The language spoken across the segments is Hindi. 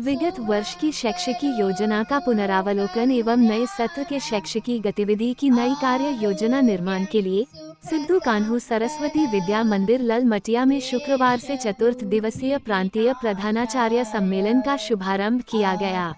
विगत वर्ष की शैक्षिकी योजना का पुनरावलोकन एवं नए सत्र के शैक्षिकी गतिविधि की नई कार्य योजना निर्माण के लिए सिद्धू कान्हू सरस्वती विद्या मंदिर ललमटिया में शुक्रवार से चतुर्थ दिवसीय प्रांतीय प्रधानाचार्य सम्मेलन का शुभारंभ किया गया।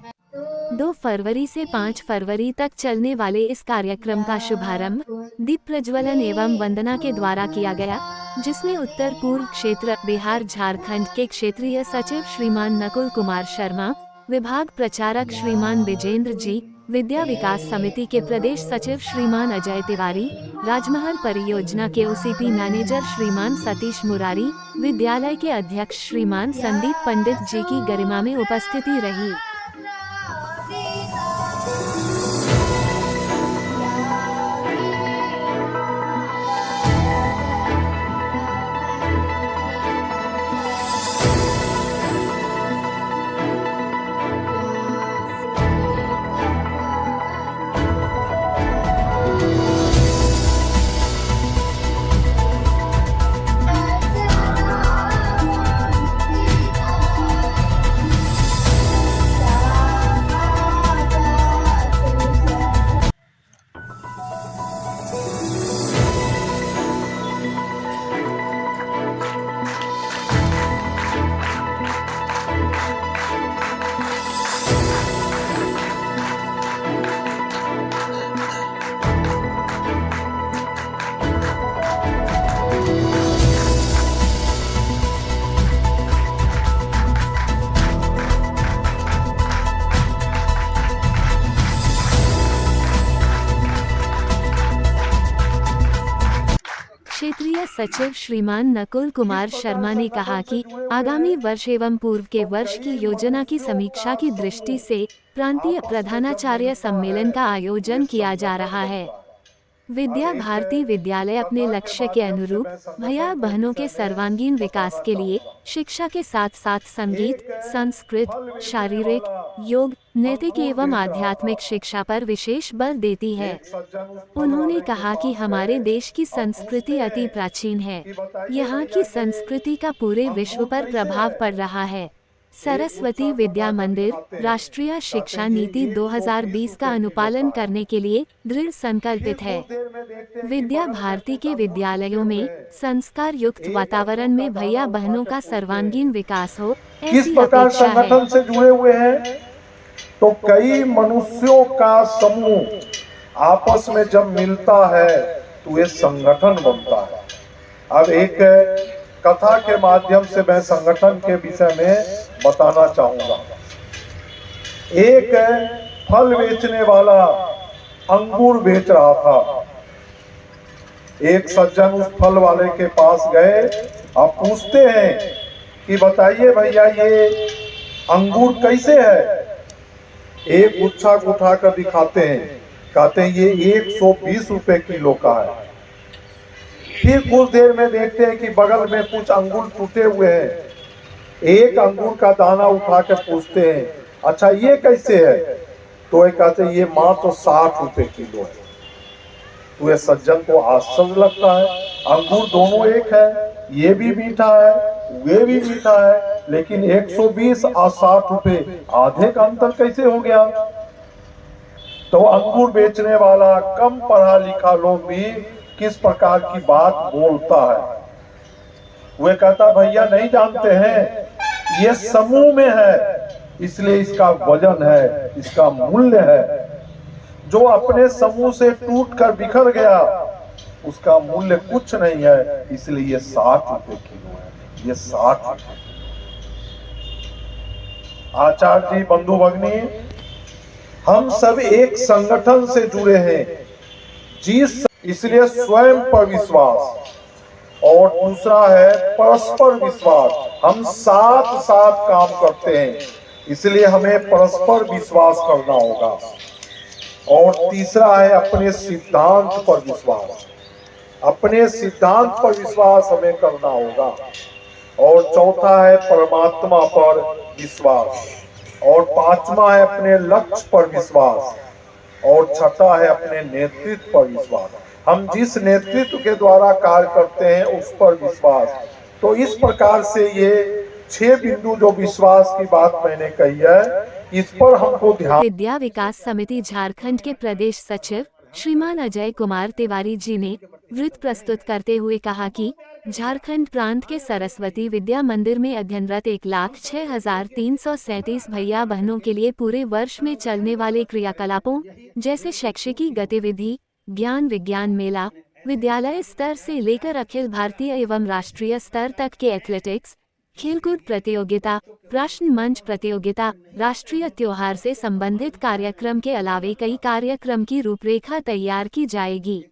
2 फरवरी से 5 फरवरी तक चलने वाले इस कार्यक्रम का शुभारंभ दीप प्रज्वलन एवं वंदना के द्वारा किया गया, जिसमें उत्तर पूर्व क्षेत्र बिहार झारखंड के क्षेत्रीय सचिव श्रीमान नकुल कुमार शर्मा, विभाग प्रचारक श्रीमान विजेंद्र जी, विद्या विकास समिति के प्रदेश सचिव श्रीमान अजय तिवारी, राजमहल परियोजना के ओसीपी मैनेजर श्रीमान सतीश मुरारी, विद्यालय के अध्यक्ष श्रीमान संदीप पंडित जी की गरिमा में उपस्थिति रही। क्षेत्रीय सचिव श्रीमान नकुल कुमार शर्मा ने कहा कि आगामी वर्ष एवं पूर्व के वर्ष की योजना की समीक्षा की दृष्टि से प्रांतीय प्रधानाचार्य सम्मेलन का आयोजन किया जा रहा है। विद्या भारती विद्यालय अपने लक्ष्य के अनुरूप भैया बहनों के सर्वांगीण विकास के लिए शिक्षा के साथ साथ संगीत, संस्कृत, शारीरिक, योग, नैतिक एवं आध्यात्मिक शिक्षा पर विशेष बल देती है। उन्होंने कहा कि हमारे देश की संस्कृति अति प्राचीन है। यहाँ की संस्कृति का पूरे विश्व पर प्रभाव पड़ रहा है। सरस्वती विद्या मंदिर राष्ट्रीय शिक्षा नीति 2020 का अनुपालन करने के लिए दृढ़ संकल्पित है। विद्या भारती के विद्यालयों में संस्कार युक्त वातावरण में भैया बहनों का सर्वांगीण विकास हो, किस प्रकार संगठन से जुड़े हुए हैं, तो कई मनुष्यों का समूह आपस में जब मिलता है तो ये संगठन बनता है। अब एक कथा के माध्यम से मैं संगठन के विषय में बताना चाहूंगा। एक फल बेचने वाला अंगूर बेच रहा था। एक सज्जन उस फल वाले के पास गए। आप पूछते हैं कि बताइए भैया ये अंगूर कैसे है। एक गुच्छा उठाकर दिखाते हैं, कहते हैं ये 120 रुपए किलो का है। फिर कुछ देर में देखते हैं कि बगल में कुछ अंगूर टूटे हुए हैं। एक अंगूर का दाना उठा के पूछते हैं, अच्छा ये कैसे है, तो ये कहते हैं ये मात्र 60 रुपए किलो है। तो ये सज्जन को आश्चर्य लगता है, अंगूर दोनों एक है, ये भी मीठा है वे भी मीठा है, लेकिन 120 और 60 रुपए आधे का अंतर कैसे हो गया। तो अंगूर बेचने वाला कम पढ़ा लिखा लोग भी किस प्रकार की बात बोलता है। वे कहता भैया नहीं जानते हैं, ये समूह में है इसलिए इसका वजन है, इसका मूल्य है। जो अपने समूह से टूटकर बिखर गया उसका मूल्य कुछ नहीं है, इसलिए ये 60 रुपए किलो है, ये 60 रुपए। आचार्य जी, बंधु भगनी, हम सब एक संगठन से जुड़े हैं इसलिए स्वयं पर विश्वास और दूसरा है परस्पर विश्वास। हम साथ साथ काम करते हैं इसलिए हमें परस्पर विश्वास करना होगा। और तीसरा है अपने सिद्धांत पर विश्वास। अपने सिद्धांत पर विश्वास हमें करना होगा। और चौथा है परमात्मा पर विश्वास। और पांचवा है अपने लक्ष्य पर विश्वास। और छठा है अपने नेतृत्व पर विश्वास। हम जिस नेतृत्व के द्वारा कार्य करते हैं उस पर विश्वास। तो इस प्रकार से ये 6 बिंदु जो विश्वास की बात मैंने कही है, इस पर हमको ध्यान। विद्या विकास समिति झारखंड के प्रदेश सचिव श्रीमान अजय कुमार तिवारी जी ने वृत्त प्रस्तुत करते हुए कहा कि झारखंड प्रांत के सरस्वती विद्या मंदिर में अध्ययनरत 1,06,337 भैया बहनों के लिए पूरे वर्ष में चलने वाले क्रियाकलापों जैसे शैक्षिकी गतिविधि, ज्ञान विज्ञान मेला, विद्यालय स्तर से लेकर अखिल भारतीय एवं राष्ट्रीय स्तर तक के एथलेटिक्स, खेलकूद प्रतियोगिता, प्रश्न मंच प्रतियोगिता, राष्ट्रीय त्योहार से संबंधित कार्यक्रम के अलावे कई कार्यक्रम की रूपरेखा तैयार की जाएगी।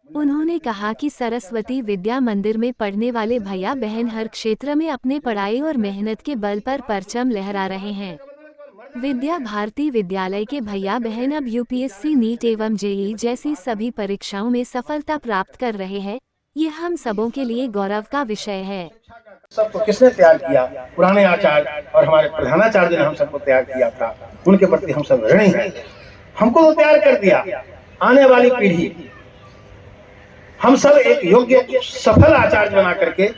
उन्होंने कहा कि सरस्वती विद्या मंदिर में पढ़ने वाले भैया बहन हर क्षेत्र में अपने पढ़ाई और मेहनत के बल पर परचम लहरा रहे हैं। विद्या भारती विद्यालय के भैया बहन अब यूपीएससी, नीट एवं जेईई जैसी सभी परीक्षाओं में सफलता प्राप्त कर रहे हैं। ये हम सबों के लिए गौरव का विषय है। सबको किसने तैयार किया? पुराने आचार्य और हमारे प्रधानाचार्य ने हम सबको तैयार किया था। उनके प्रति हम सब ऋणी हैं। हमको तो तैयार कर दिया। आने वाली पीढ़ी हम सब एक योग्य सफल आचार्य बना करके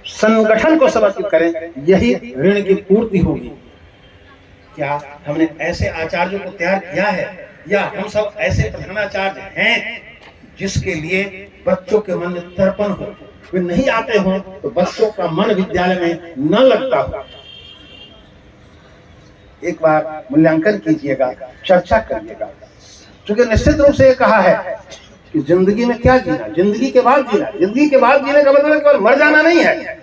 संगठन को समर्पित करें, यही ऋण की पूर्ति होगी। क्या हमने ऐसे आचार्यों को तैयार किया है, या हम सब ऐसे प्रधानाचार्य हैं जिसके लिए बच्चों के मन में तर्पण हो, वे नहीं आते हो तो बच्चों का मन विद्यालय में न लगता हो? एक बार मूल्यांकन कीजिएगा, चर्चा करिएगा। क्योंकि निश्चित रूप से ये कहा है कि जिंदगी में क्या जीना, जिंदगी के बाद जीना। जिंदगी के बाद जीने का मतलब केवल मर जाना नहीं है।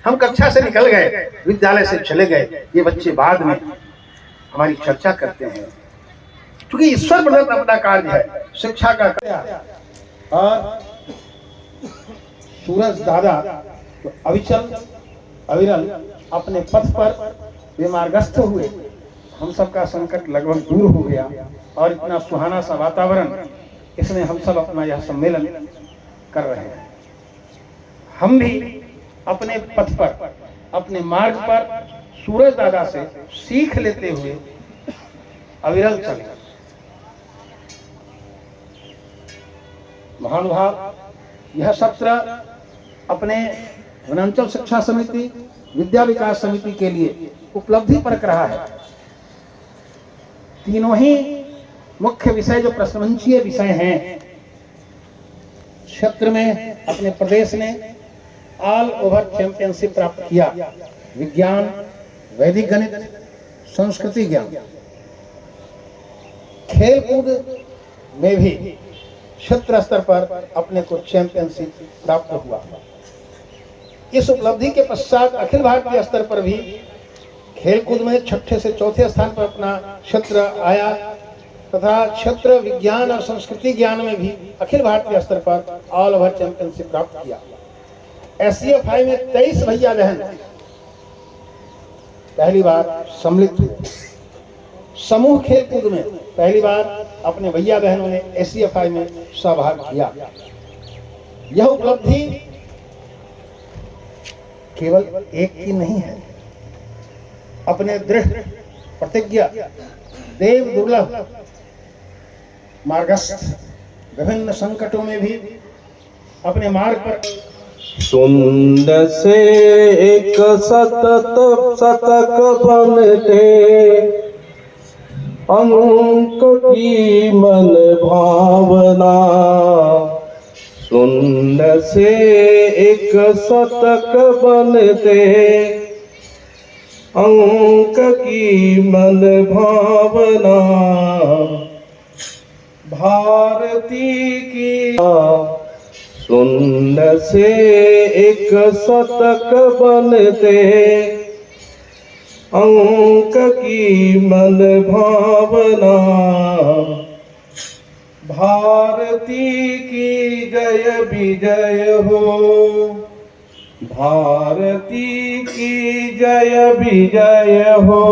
हम कक्षा से निकल गए, विद्यालय से चले गए, ये बच्चे बाद में हमारी चर्चा करते हैं, क्योंकि ईश्वर प्रदत्त अपना कार्य है शिक्षा का। और सूरज दादा तो अविरल अपने पथ पर विमार्गस्थ हुए। हम सबका संकट लगभग दूर हो गया और इतना सुहाना सा वातावरण, इसमें हम सब अपना यह सम्मेलन कर रहे हैं। हम भी अपने पथ पर, अपने मार्ग पर सूरज दादा से सीख लेते हुए अविरल चले। महानुभाव, यह सत्र अपने वनांचल शिक्षा समिति, विद्या विकास समिति के लिए उपलब्धि परक रहा है। तीनों ही मुख्य विषय जो प्रश्नमंचीय विषय हैं, क्षेत्र में अपने प्रदेश ने ऑल ओवर चैंपियनशिप प्राप्त किया। विज्ञान, वैदिक गणित, संस्कृति ज्ञान। खेलकूद में भी क्षेत्र स्तर पर अपने को चैंपियनशिप प्राप्त हुआ। इस उपलब्धि के पश्चात अखिल भारतीय स्तर पर भी खेलकूद में 6 से 4 स्थान पर अपना क्षेत्र आया, तथा क्षेत्र विज्ञान और संस्कृति ज्ञान में भी अखिल भारतीय स्तर पर ऑल ओवर चैंपियनशिप प्राप्त किया। एससीएफआई में 23 भैया बहन पहली बार सम्मिलित हुए। समूह खेलकूद में पहली बार अपने भैया बहनों ने एससीएफआई में सहभाग किया। यह उपलब्धि केवल एक की नहीं है। अपने दृढ़ प्रतिज्ञा, देव दुर्लभ मार्गस्थ, विभिन्न संकटों में भी अपने मार्ग पर शून्य से एक शतक बनते, अंक की मन भावना। शून्य से एक शतक बनते, अंक की मन भावना। भारती की शून्य से एक शतक बनते, अंक की मन भावना। भारती की जय विजय हो, भारती की जय विजय हो।